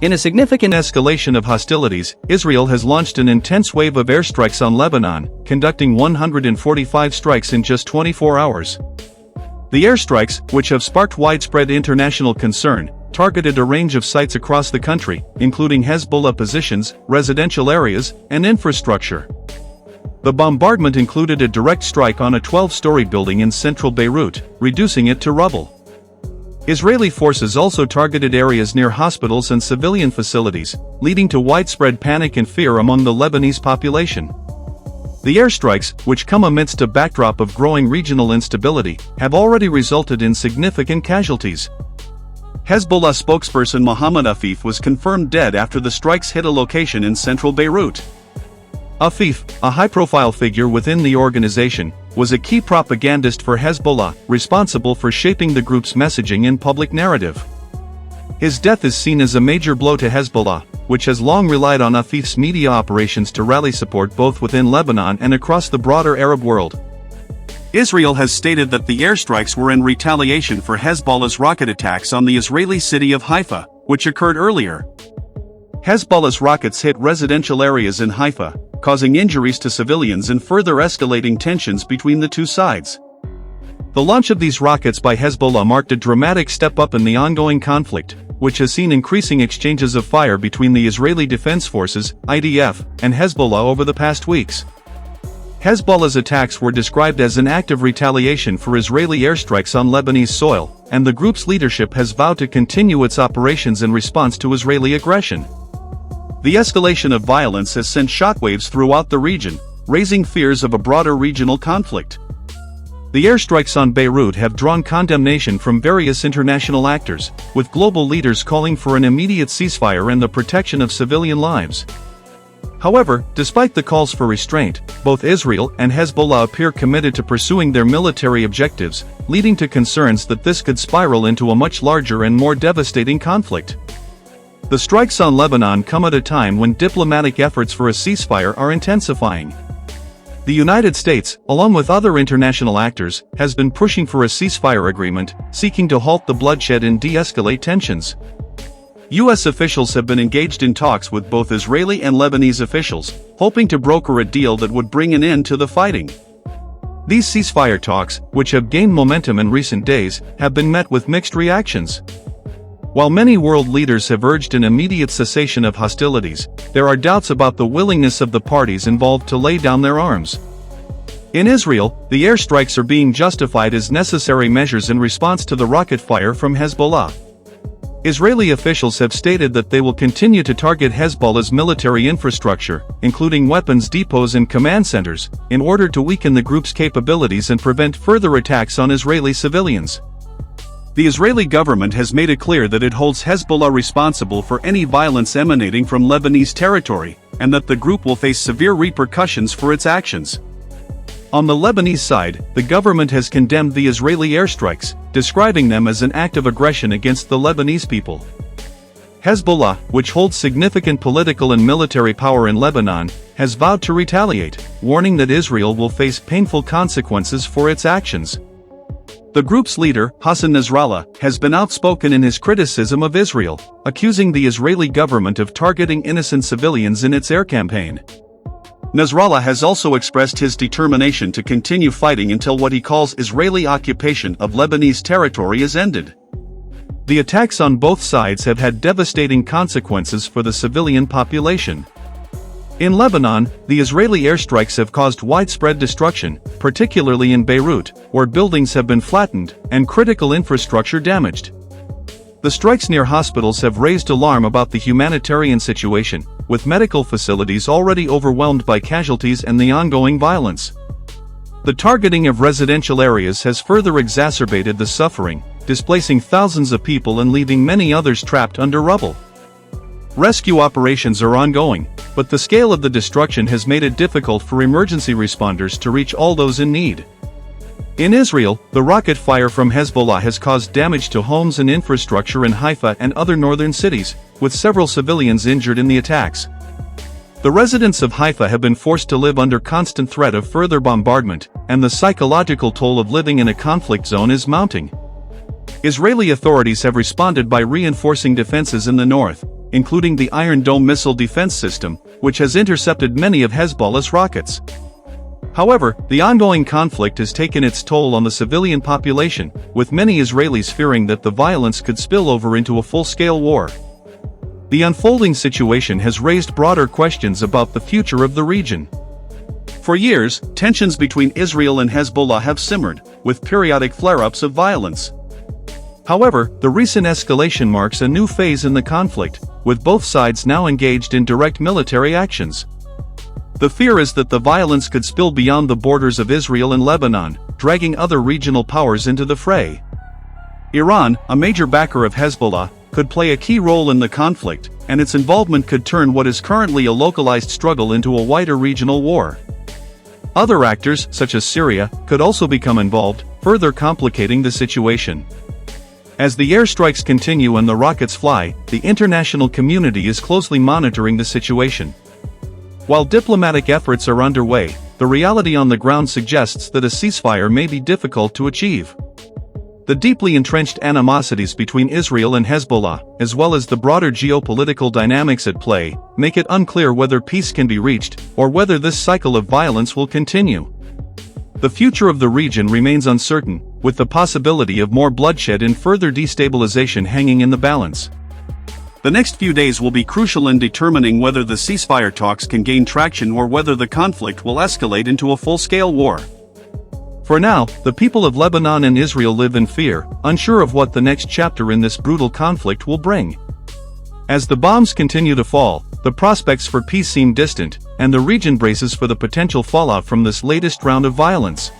In a significant escalation of hostilities, Israel has launched an intense wave of airstrikes on Lebanon, conducting 145 strikes in just 24 hours. The airstrikes, which have sparked widespread international concern, targeted a range of sites across the country, including Hezbollah positions, residential areas, and infrastructure. The bombardment included a direct strike on a 12-story building in central Beirut, reducing it to rubble. Israeli forces also targeted areas near hospitals and civilian facilities, leading to widespread panic and fear among the Lebanese population. The airstrikes, which come amidst a backdrop of growing regional instability, have already resulted in significant casualties. Hezbollah spokesperson Mohammad Afif was confirmed dead after the strikes hit a location in central Beirut. Afif, a high-profile figure within the organization, was a key propagandist for Hezbollah, responsible for shaping the group's messaging and public narrative. His death is seen as a major blow to Hezbollah, which has long relied on Afif's media operations to rally support both within Lebanon and across the broader Arab world. Israel has stated that the airstrikes were in retaliation for Hezbollah's rocket attacks on the Israeli city of Haifa, which occurred earlier. Hezbollah's rockets hit residential areas in Haifa, causing injuries to civilians and further escalating tensions between the two sides. The launch of these rockets by Hezbollah marked a dramatic step up in the ongoing conflict, which has seen increasing exchanges of fire between the Israeli Defense Forces, IDF, and Hezbollah over the past weeks. Hezbollah's attacks were described as an act of retaliation for Israeli airstrikes on Lebanese soil, and the group's leadership has vowed to continue its operations in response to Israeli aggression. The escalation of violence has sent shockwaves throughout the region, raising fears of a broader regional conflict. The airstrikes on Beirut have drawn condemnation from various international actors, with global leaders calling for an immediate ceasefire and the protection of civilian lives. However, despite the calls for restraint, both Israel and Hezbollah appear committed to pursuing their military objectives, leading to concerns that this could spiral into a much larger and more devastating conflict. The strikes on Lebanon come at a time when diplomatic efforts for a ceasefire are intensifying. The United States, along with other international actors, has been pushing for a ceasefire agreement, seeking to halt the bloodshed and de-escalate tensions. U.S. officials have been engaged in talks with both Israeli and Lebanese officials, hoping to broker a deal that would bring an end to the fighting. These ceasefire talks, which have gained momentum in recent days, have been met with mixed reactions. While many world leaders have urged an immediate cessation of hostilities, there are doubts about the willingness of the parties involved to lay down their arms. In Israel, the airstrikes are being justified as necessary measures in response to the rocket fire from Hezbollah. Israeli officials have stated that they will continue to target Hezbollah's military infrastructure, including weapons depots and command centers, in order to weaken the group's capabilities and prevent further attacks on Israeli civilians. The Israeli government has made it clear that it holds Hezbollah responsible for any violence emanating from Lebanese territory, and that the group will face severe repercussions for its actions. On the Lebanese side, the government has condemned the Israeli airstrikes, describing them as an act of aggression against the Lebanese people. Hezbollah, which holds significant political and military power in Lebanon, has vowed to retaliate, warning that Israel will face painful consequences for its actions. The group's leader, Hassan Nasrallah, has been outspoken in his criticism of Israel, accusing the Israeli government of targeting innocent civilians in its air campaign. Nasrallah has also expressed his determination to continue fighting until what he calls Israeli occupation of Lebanese territory is ended. The attacks on both sides have had devastating consequences for the civilian population. In Lebanon, the Israeli airstrikes have caused widespread destruction, particularly in Beirut, where buildings have been flattened and critical infrastructure damaged. The strikes near hospitals have raised alarm about the humanitarian situation, with medical facilities already overwhelmed by casualties and the ongoing violence. The targeting of residential areas has further exacerbated the suffering, displacing thousands of people and leaving many others trapped under rubble. Rescue operations are ongoing, but the scale of the destruction has made it difficult for emergency responders to reach all those in need. In Israel, the rocket fire from Hezbollah has caused damage to homes and infrastructure in Haifa and other northern cities, with several civilians injured in the attacks. The residents of Haifa have been forced to live under constant threat of further bombardment, and the psychological toll of living in a conflict zone is mounting. Israeli authorities have responded by reinforcing defenses in the north, including the Iron Dome missile defense system, which has intercepted many of Hezbollah's rockets. However, the ongoing conflict has taken its toll on the civilian population, with many Israelis fearing that the violence could spill over into a full-scale war. The unfolding situation has raised broader questions about the future of the region. For years, tensions between Israel and Hezbollah have simmered, with periodic flare-ups of violence. However, the recent escalation marks a new phase in the conflict, with both sides now engaged in direct military actions. The fear is that the violence could spill beyond the borders of Israel and Lebanon, dragging other regional powers into the fray. Iran, a major backer of Hezbollah, could play a key role in the conflict, and its involvement could turn what is currently a localized struggle into a wider regional war. Other actors, such as Syria, could also become involved, further complicating the situation. As the airstrikes continue and the rockets fly, the international community is closely monitoring the situation. While diplomatic efforts are underway, the reality on the ground suggests that a ceasefire may be difficult to achieve. The deeply entrenched animosities between Israel and Hezbollah, as well as the broader geopolitical dynamics at play, make it unclear whether peace can be reached, or whether this cycle of violence will continue. The future of the region remains uncertain, with the possibility of more bloodshed and further destabilization hanging in the balance. The next few days will be crucial in determining whether the ceasefire talks can gain traction or whether the conflict will escalate into a full-scale war. For now, the people of Lebanon and Israel live in fear, unsure of what the next chapter in this brutal conflict will bring. As the bombs continue to fall, the prospects for peace seem distant, and the region braces for the potential fallout from this latest round of violence.